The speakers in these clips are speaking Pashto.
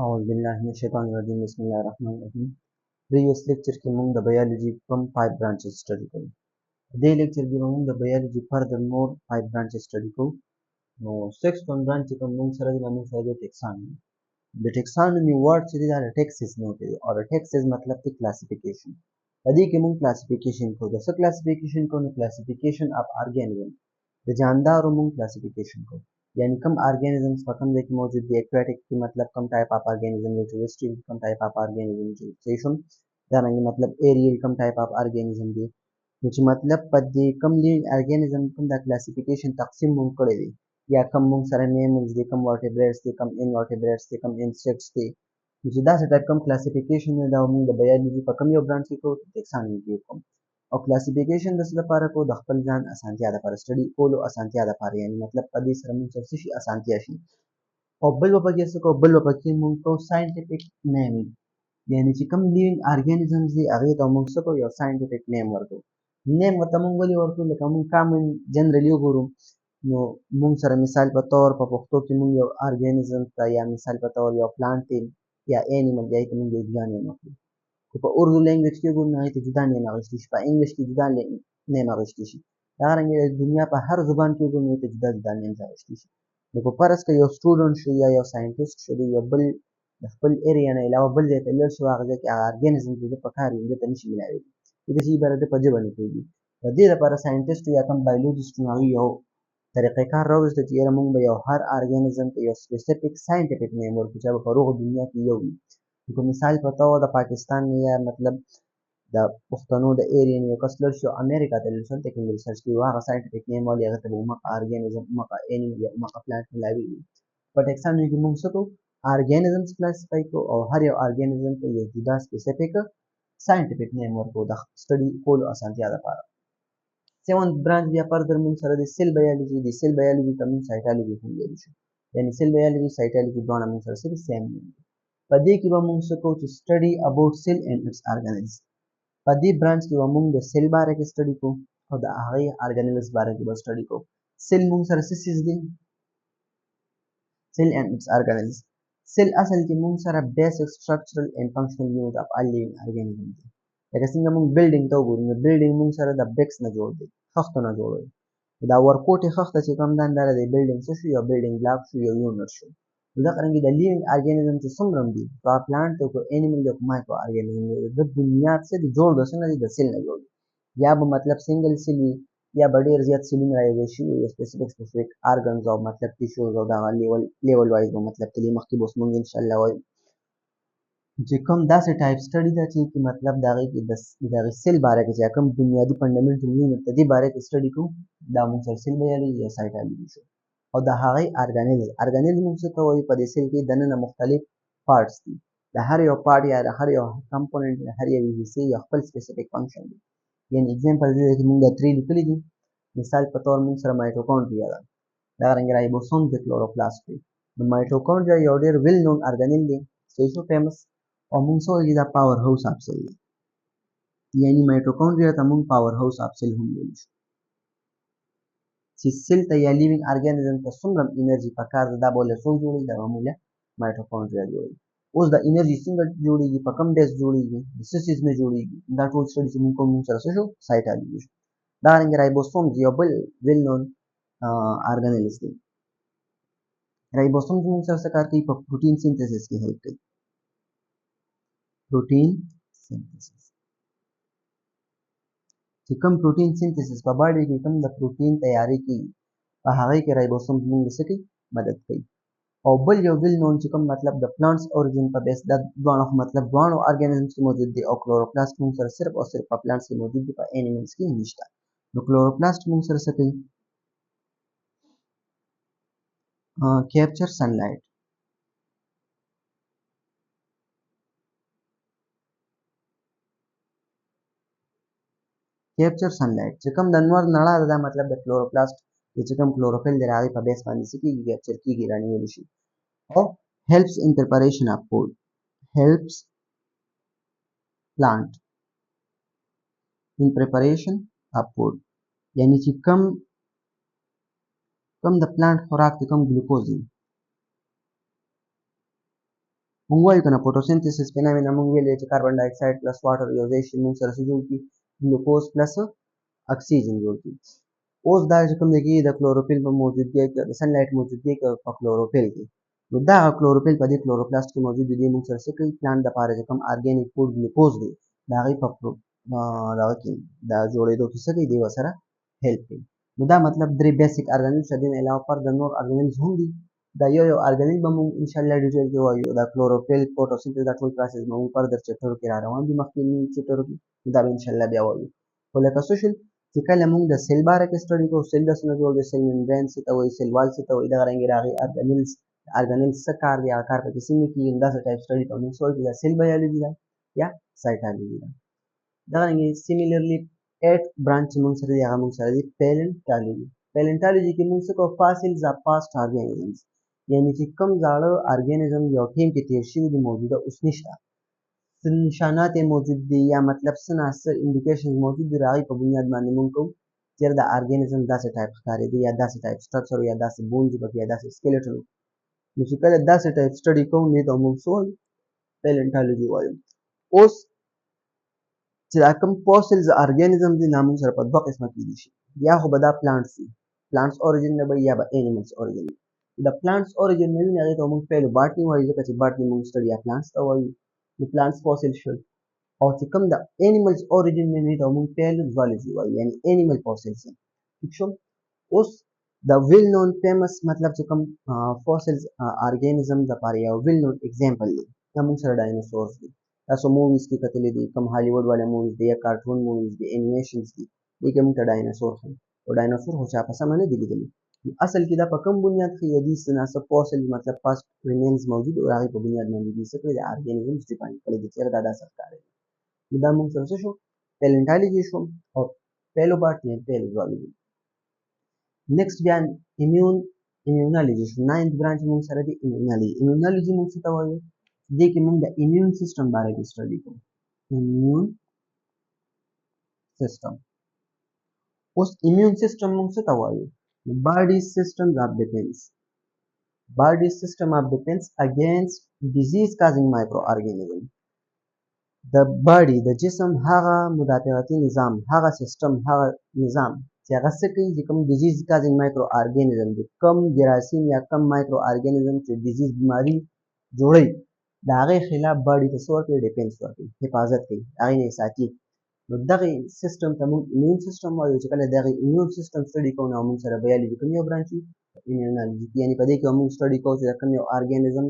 أعوذ بالله من الشيطان الرجيم بسم الله الرحمن الرحيم. Previous lecture کې موږ د biology from 5 branches study کوو. دې lecture کې موږ د biology furthermore 5 branches study کوو. نو 6th one branch چې موږ سره د taxonomy. د taxonomy word چې دا taxis نو دی او taxis مطلب دی classification. په دې کې موږ classification کوو. د څه classification کوو؟ نو classification of organism. د جاندارو موږ classification کوو. यानी कम ऑर्गेनिजम्स په کوم ځای کې موجود دي एक्वाटिक کې मतलब कम type of organism دي टेरेस्ट्रियल come type of organism دي صحیح شو دا رنګ मतलब एरियल कम type of organism دي چې مطلب په دې کم دي ऑर्गेनिज्म کوم دا کلاسیفیکیشن تقسیم مونږ کړی دي یا کم مونږ سره میملز دي کم ورټیبریټس دي کم انورټیبریټس دي کم انسیکټس دي چې دا څه ټایپ کم کلاسیفیکیشن دا مونږ د بیولوژي په کوم یو برانچ کې کوو ټیکسانومي کې کوو او کلاسیفیکیشن د څه لپاره کو د خپل ځان اسانتیا لپاره سټډي کولو اسانتیا لپاره یعنی مطلب په دې سره موږ څه شي اسانتیا شي او بل په کې څه کو بل په کې موږ کو ساينټیفیک نیم یعنی چې کوم لیوینګ ارګانیزمز دي هغه ته موږ څه کو یو ساينټیفیک نیم ورکو نیم ته موږ ولې ورکو لکه موږ کامن جنرالي وګورو نو موږ سره مثال په تور په پښتو کې موږ یو ارګانیزم ته یا مثال په تور یو پلانټ یا انیمل یا ته موږ ځان نه کوو په اردو لینګویج کې ګورو نه ته جدا نه اغوستي شي په انګلیش کې جدا نه اغوستي شي دا رنګ د دنیا په هر زبان کې ګورو ته جدا جدا نه اغوستي شي نو په فرض کې یو سټوډنټ شو یا یو ساينټیست شو یو بل د خپل ایریا نه علاوه بل ځای ته لر شو هغه کې ارګانیزم د په کار یې ته نشي ملایوي د دې بره د په ژبه نه کوي د دې لپاره ساينټیست یا کوم بایولوژیست نو یو طریقې کار راوځي چې موږ به یو هر ارګانیزم ته یو سپیسیفیک ساينټیفیک نیم ورکړو چې په روغ دنیا کې یو وي په مثال په تور د پاکستان یا مطلب د پښتنو د ایریا یو کس لر شو امریکا ته لر ته کوم ریسرچ کوي هغه ساينټیفیک نیم ولې هغه ته موږ ارګانیزم موږ انیمل یا موږ پلانټ ملاوي په ټیکسانومي کې موږ څه کوو ارګانیزمز کلاسify کوو او هر یو ارګانیزم ته یو جدا سپیسیفیک ساينټیفیک نیم ورکو د سټډي کولو اسانتیا لپاره 7th branch بیا فردر موږ سره د سیل بایولوژي د سیل بایولوژي ته موږ سایټالوجي هم ویل شو یعنی سیل بایولوژي سایټالوجي دواړه موږ سره سیم دي په دې کې به موږ څه کوو چې سټډي اباوت سیل اینڈ اټس ارګانیزم په دې برانچ کې به موږ د سیل باره کې سټډي کوو او د هغې ارګانیزم باره کې به سټډي کوو سیل موږ سره څه څیز دی سیل اینڈ اټس ارګانیزم سیل اصل کې موږ سره بیسک سټرکچرل اینڈ فنکشنل یونټ اف آل لیوینګ ارګانیزم دی لکه څنګه موږ بلډینګ ته وګورو نو بلډینګ موږ سره د بریکس نه جوړ دی خښتو نه جوړ دی دا ورکوټې خښته چې کوم دا د بلډینګ څه شو یو بلډینګ بلاک شو یو یونټ شو دا څنګه د لیوینګ ارګانیزم چې څومره دي په پلانټ او انیمل او مایکرو ارګانیزم د بنیاد څخه دی جوړ د څنګه دی د سیل نه جوړ یا به مطلب سنگل سیل وي یا به ډیر زیات سیلونه راځي شي یو سپیسیفیک ارګانز او مطلب ټیشوز او دا لیول وایز مطلب تلې مخکې بوس مونږ ان شاء الله وایو چې کوم داسې ټایپ سټډي ده چې مطلب دا غي د سیل باره کې چې کوم بنیادی فندامنټل یونټ د دې باره کې سټډي کوو دا موږ سیل بیالوژي یا سایټالوجي شو او د هغه ارګانیزم څه ته وایي په دې سیل کې دنه مختلف پارټس دي د هر یو پارټ یا د هر یو کمپوننت هر یو حصے یو خپل سپیسیفیک فنکشن دی یعنی اگزامپل دې چې موږ د 3 لیکلي دي مثال په تور موږ سره مایټوکونډریا ده دا رنګ رایبوسوم د کلوروپلاست دی نو مایټوکونډریا یو ډیر ویل نون ارګانیل دی سو فیمس او موږ سوچي دا پاور هاوس اف سیل دی یعنی مایټوکونډریا ته موږ پاور هاوس اف سیل هم ویل شو چې سیل ته یا لیوینګ ارګانیزم ته څومره انرژي پکار ده دا بوله څو جوړي دا معموله مایټوکونډریا جوړي اوس د انرژي څنګه جوړيږي په کوم بیس جوړيږي د سیسز نه جوړيږي دا ټول سټډي چې موږ کوم سره شو سایټالوجي دا رنګ رایبوسوم یو بل ویل نون ارګانیل دی رایبوسوم موږ سره کار کوي په پروتین سینتھیسس کې هیلپ کوي پروتین سینتھیسس چې کوم پروتین سینتھیسس په باډي کې کوم د پروتین تیاری کوي په هغه کې رایبوسوم موږ سره مدد کوي او بل یو ویل نون چې کوم مطلب د پلانټس اوريجن په بیس د دوه مطلب دوه ارګانیزمز کې موجود دي او کلوروپلاست موږ سره صرف او صرف په پلانټس کې موجود دي په انیملز کې نشته نو کلوروپلاست موږ سره څه کوي capture sunlight چې کوم د نور نړۍ دا مطلب د کلوروپلاست چې کوم کلوروفیل د راغي په بیس باندې سکیږي کیپچر کیږي رانیول شي او helps in preparation of food helps plant in preparation of food یعنی چې کوم د پلانټ خوراک د کوم ګلوکوز دی مونږ وایو کنه فوټوسنتھیسس فینامنا مونږ ویلې چې کاربن ډای اکساید پلس واټر یو ځای شي مونږ سره څه جوړ کړي ګلوکوز پلس اکسیجن جوړ کړي اوس دا چې کوم دی کې د کلوروفیل په موجودګۍ کې د سن لایټ موجودګۍ کې په کلوروفیل کې نو دا کلوروفیل په دې کلوروپلاست کې موجود دی موږ سره څه کوي پلانټ د پاره چې کوم ارګانیک فود ګلوکوز دی دا هغه په دا کې دا جوړېدو کې څه کوي دی وسره هیلپ کوي نو دا مطلب درې بیسیک ارګانیزمز دي نه علاوه پر د نور ارګانیزمز هم دي دا یو ارګانیک به موږ ان شاء الله ډیټیل کې وایو دا کلوروفیل فوټوسنتھیسس دا ټول پروسس موږ پر در چپټر کې را روان دي مخکې چپټر کې دا به ان شاء الله بیا وایو خو لکه څه شول چې کله موږ د سیل باره کې سټډي کوو سیل د څه نه جوړ دی سیل ممبرین څه ته وایي سیل وال څه ته وایي دغه رنګې راغی ارګانیلز څه کار دی هغه کار پکې څنګه کېږي داسې ټایپ سټډي ته موږ څه وایو چې دا سیل بایولوژي ده یا سایټالوژي ده دغه رنګې سیمیلرلی 8 برانچ موږ سره دی هغه موږ سره دی پیلنټالوژي کې موږ څه کوو فاسلز اف پاست ارګانیزمز یعنی چې کوم زاړه ارګانیزم یو ټیم کې تیر شوي دي موجوده اوس نشته څه نشانات موجود دي یا مطلب څه ناڅه انډیکیشنز موجود دي د هغې په بنیاد باندې موږ کوو چېرې د ارګانیزم داسې ټایپ ښکارېده یا داسې ټایپ سټرکچر یا داسې بونز پکې یا داسې سکیلټن نو چې کله داسې ټایپ سټډي کوو دې ته موږ څه وایو پیلنټالوژي وایو اوس چې دا کوم فوسلز ارګانیزم دي دا موږ سره په دوه قسمه کېدی شي یا خو به دا پلانټس وي پلانټس اوریجن نه به یا به انیملز اوریجن د پلانټس اوریجن نه وي هغې ته موږ پیلو باټني وایو ځکه چې باټني موږ سټډي یا پلانټس ته وایو نو پلانټس فوسل شول او چې کوم د انیملز اوریجن نه وي ته موږ پیلوزولوژي وایو یعنی انیمل فوسلز ټیک شو اوس د ویل نون فیمس مطلب چې کوم فوسلز ارګانیزم دپاره یو ویل نون اگزامپل دی دا موږ سره ډایناسورز دي تاسو موویز کې کتلي دي کوم هالیوډ والا موویز دي یا کارټون موویز دي انیمیشنز دي دې کې موږ ته ډایناسور ښیي او ډایناسور خو چا په سمه نه دي لیدلي اصل کې دا په کوم بنیاد ښیي د دې څه ناڅه فوسلز مطلب پاست ریمینز موجود او هغې په بنیاد باندې دي څه کړي د ارګانیزمز ډیفاین کړي دي چېرې دا داسې ښکارېږي نو دا موږ سره څه شو پیلنټالوژي شو او پیلوباټني پیلوزولوژي نیکسټ بیا ایمیونالوژي شو ناینث برانچ موږ سره دی ایمیونالوژي موږ څه ته وایو دې کې موږ د ایمیون سیستم باره کې سټډي کوو ایمیون سیستم اوس ایمیون سیستم موږ څه ته وایو باډي سیستم اف ډیفنس باډي سیستم اف ډیفنس اگینست ډیزیز کازینګ مایکرو ارګانیزم د باډي د جسم هغه مدافعتي نظام هغه سیستم هغه نظام چې هغه څه کوي چې کوم ډیزیز کازینګ مایکرو ارګانیزم دي کوم جراثیم یا کوم مایکرو ارګانیزم چې ډیزیز بیماری جوړوي د هغې خلاف باډي ته څه ورکوي ډیفنس ورکوي حفاظت کوي هغې نه یې ساتي نو دغه سیستم ته موږ ایمیون سیستم وایو چې کله دغه ایمیون سیستم سټډي کوو نو موږ سره بیالوجي کوم یو برانچ وي ایمیونالوجي یعنې په دې کې موږ سټډي کوو چې د کوم یو ارګانیزم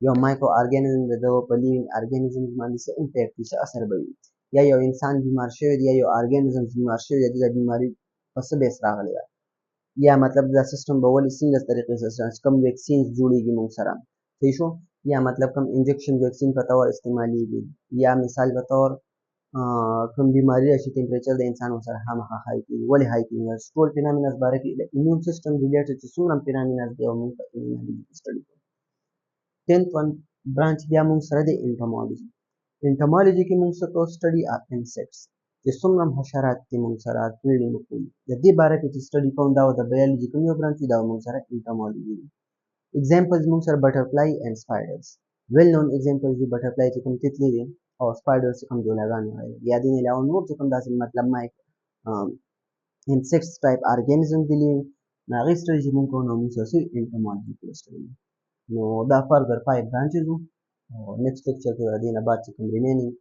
یو مایکرو ارګانیزم د دغه په لیوینګ ارګانیزم باندې څه امپیکټ وي څه اثر به وي یا یو انسان بیمار شوی دی یا یو ارګانیزم بیمار شوی دی د بیماري په څه بیس راغلی ده یا مطلب دا سیستم به ولې څنګه طریقې سره کوم ویکسینز جوړېږي موږ سره صحیح شو یا مطلب کوم انجکشن ویکسین په طور استعمالیږي یا مثال په طور کوم بیماری راشي ټمپریچر د انسان سره خامخا های کېږي ولې های کېږي ټول فینامینز باره کې د ایمیون سیستم ریلیټډ چې څومره فینامینز دي او موږ په ایمیونالوجي کې سټډي کوو 10th one branch بیا موږ سره د انټمالوجي انټمالوجي کې موږ څه کوو سټډي اف انسیکټس چې څومره حشرات دي موږ سره کیړې مکوي د دې باره کې چې سټډي کوو دا د بایولوجي کوم یو برانچ دا موږ سره انټمالوجي دي examples موږ سره بټرفلای اینڈ سپایډرز ویل نون examples دي بټرفلای چې کوم تتلې دي او سپایډر چې کوم جولاګانې وایي یا دې نه علاوه نور چې کوم داسې مطلب مایک انسیکټس ټایپ ارګانیزم دي هغې سټډي چې موږ کوو نو موږ سره انټمالوجي کې سټډي نو دا فردر 5 برانچز وو او نیکسټ لیکچر کې د دې نه بعد چې کوم ریمینینګ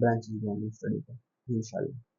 برانچز به موږ سټډي کوو انشاءالله